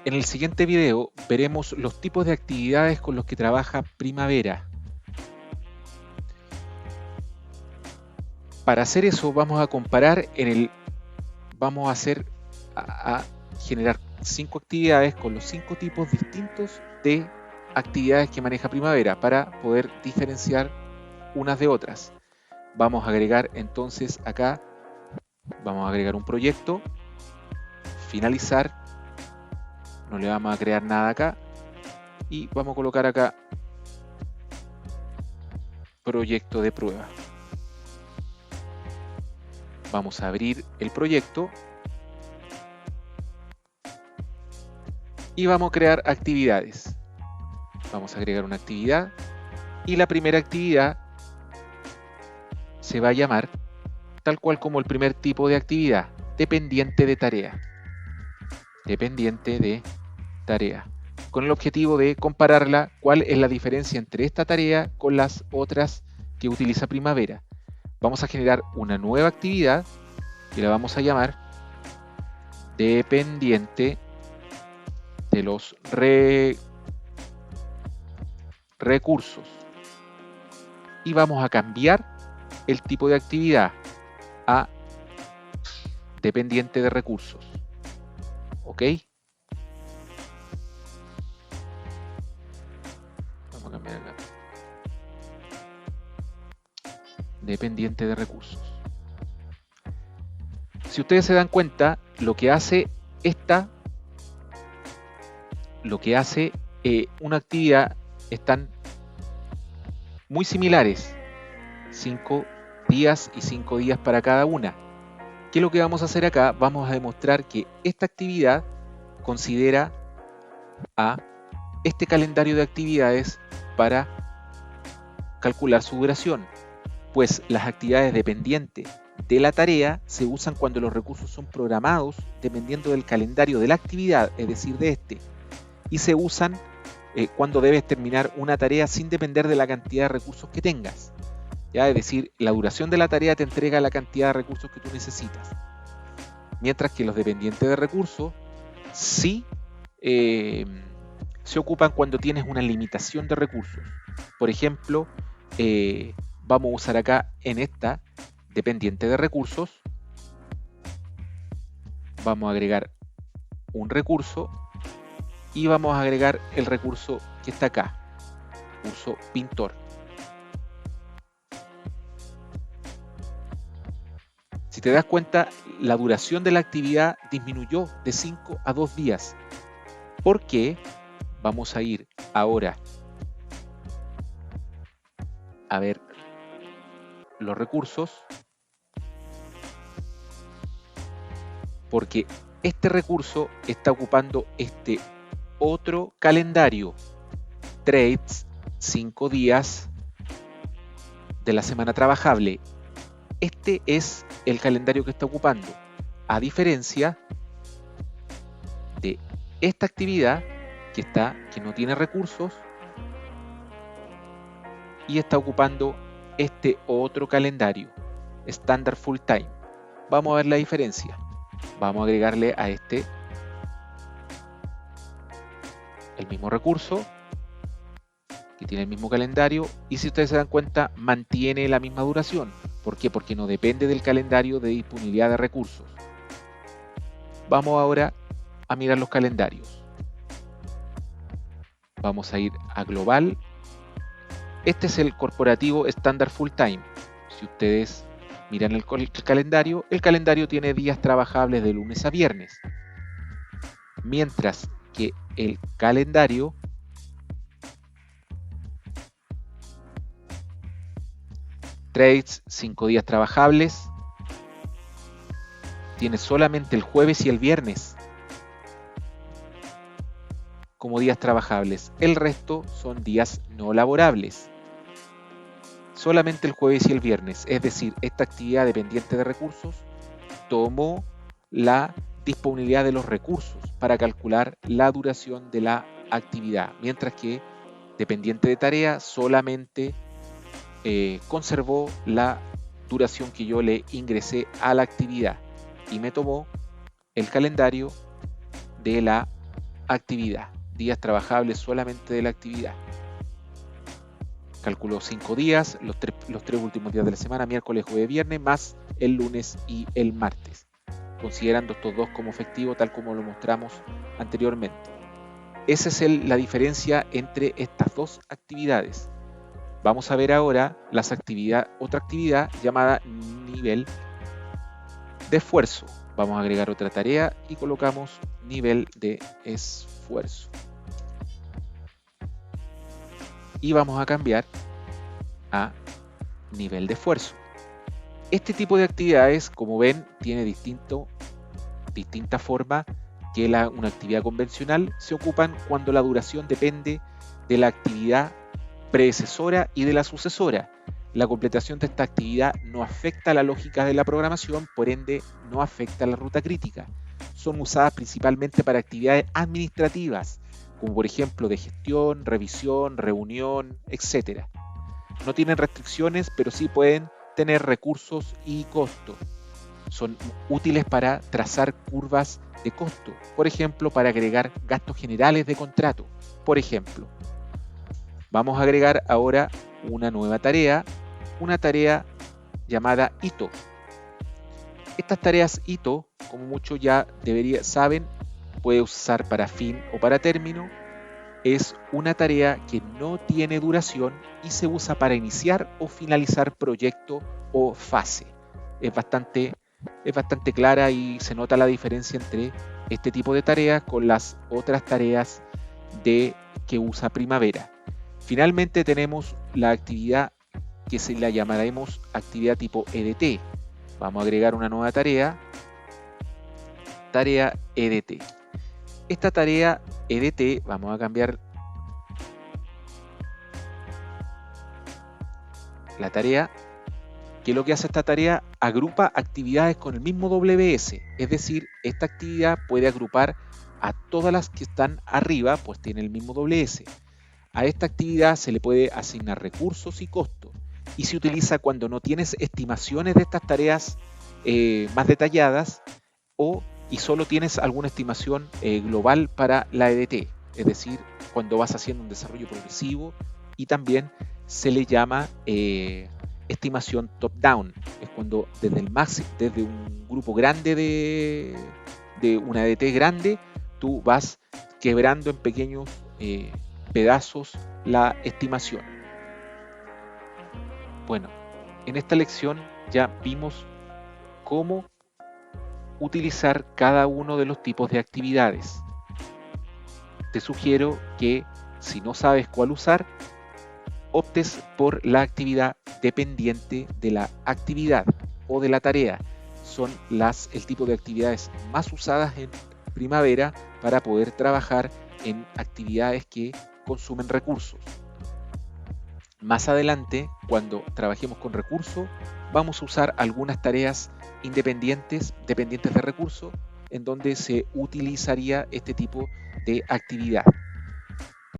En el siguiente video veremos los tipos de actividades con los que trabaja Primavera. Para hacer eso vamos a comparar vamos a generar 5 actividades con los 5 tipos distintos de actividades que maneja Primavera para poder diferenciar unas de otras. Vamos a agregar entonces acá, vamos a agregar un proyecto, finalizar, no le vamos a crear nada acá y vamos a colocar acá proyecto de prueba. Vamos a abrir el proyecto y vamos a crear actividades. Vamos a agregar una actividad y la primera actividad se va a llamar tal cual como el primer tipo de actividad, dependiente de tarea. Dependiente de tarea. Con el objetivo de compararla, cuál es la diferencia entre esta tarea con las otras que utiliza Primavera. Vamos a generar una nueva actividad y la vamos a llamar dependiente de los recursos. Y vamos a cambiar el tipo de actividad a dependiente de recursos. ¿Ok? Vamos a cambiar acá. Dependiente de recursos. Si ustedes se dan cuenta, lo que hace una actividad están muy similares, 5 días y 5 días para cada una. ¿Qué es lo que vamos a hacer acá? Vamos a demostrar que esta actividad considera a este calendario de actividades para calcular su duración, pues las actividades dependientes de la tarea se usan cuando los recursos son programados dependiendo del calendario de la actividad, es decir, de este, y se usan cuando debes terminar una tarea sin depender de la cantidad de recursos que tengas. ¿Ya? Es decir, la duración de la tarea te entrega la cantidad de recursos que tú necesitas. Mientras que los dependientes de recursos sí se ocupan cuando tienes una limitación de recursos. Por ejemplo, vamos a usar acá en esta dependiente de recursos, vamos a agregar un recurso y vamos a agregar el recurso que está acá, recurso pintor. Si te das cuenta, la duración de la actividad disminuyó de 5 a 2 días. ¿Por qué? Vamos a ir ahora a ver los recursos, porque este recurso está ocupando este otro calendario, trades, 5 días de la semana trabajable. Este es el calendario que está ocupando, a diferencia de esta actividad que no tiene recursos y está ocupando este otro calendario, Standard Full Time. Vamos a ver la diferencia. Vamos a agregarle a este el mismo recurso, que tiene el mismo calendario, y si ustedes se dan cuenta, mantiene la misma duración. ¿Por qué? Porque no depende del calendario de disponibilidad de recursos. Vamos ahora a mirar los calendarios. Vamos a ir a Global. Este es el corporativo Standard Full Time. Si ustedes miran el calendario tiene días trabajables de lunes a viernes. Mientras que el calendario Trades, 5 días trabajables, tiene solamente el jueves y el viernes como días trabajables. El resto son días no laborables. Solamente el jueves y el viernes. Es decir, esta actividad dependiente de recursos tomó la disponibilidad de los recursos para calcular la duración de la actividad. Mientras que dependiente de tarea solamente conservó la duración que yo le ingresé a la actividad y me tomó el calendario de la actividad, días trabajables solamente de la actividad. Calculo 5 días, los tres últimos días de la semana, miércoles, jueves, viernes, más el lunes y el martes, considerando estos dos como efectivo, tal como lo mostramos anteriormente. Esa es la diferencia entre estas dos actividades. Vamos a ver ahora otra actividad llamada nivel de esfuerzo. Vamos a agregar otra tarea y colocamos nivel de esfuerzo. Y vamos a cambiar a nivel de esfuerzo. Este tipo de actividades, como ven, tiene distinta forma que una actividad convencional. Se ocupan cuando la duración depende de la actividad predecesora y de la sucesora. La completación de esta actividad no afecta la lógica de la programación, por ende no afecta la ruta crítica. Son usadas principalmente para actividades administrativas, como por ejemplo de gestión, revisión, reunión, etc. No tienen restricciones, pero sí pueden tener recursos y costo. Son útiles para trazar curvas de costo, por ejemplo, para agregar gastos generales de contrato. Por ejemplo, vamos a agregar ahora una nueva tarea, una tarea llamada hito. Estas tareas hito, como muchos ya saben, puede usar para fin o para término. Es una tarea que no tiene duración y se usa para iniciar o finalizar proyecto o fase. Es bastante clara y se nota la diferencia entre este tipo de tareas con las otras tareas que usa Primavera. Finalmente tenemos la actividad que se la llamaremos actividad tipo EDT. Vamos a agregar una nueva tarea EDT. Esta tarea EDT, vamos a cambiar la tarea, que lo que hace esta tarea, agrupa actividades con el mismo WS, es decir, esta actividad puede agrupar a todas las que están arriba, pues tiene el mismo WS. A esta actividad se le puede asignar recursos y costos, y se utiliza cuando no tienes estimaciones de estas tareas más detalladas y solo tienes alguna estimación global para la EDT, es decir, cuando vas haciendo un desarrollo progresivo, y también se le llama estimación top-down, es cuando desde un grupo grande de una EDT grande, tú vas quebrando en pequeños pedazos la estimación. Bueno, en esta lección ya vimos cómo utilizar cada uno de los tipos de actividades. Te sugiero que si no sabes cuál usar, optes por la actividad dependiente de la actividad o de la tarea. Son el tipo de actividades más usadas en Primavera para poder trabajar en actividades que consumen recursos. Más adelante, cuando trabajemos con recursos, vamos a usar algunas tareas dependientes de recursos, en donde se utilizaría este tipo de actividad.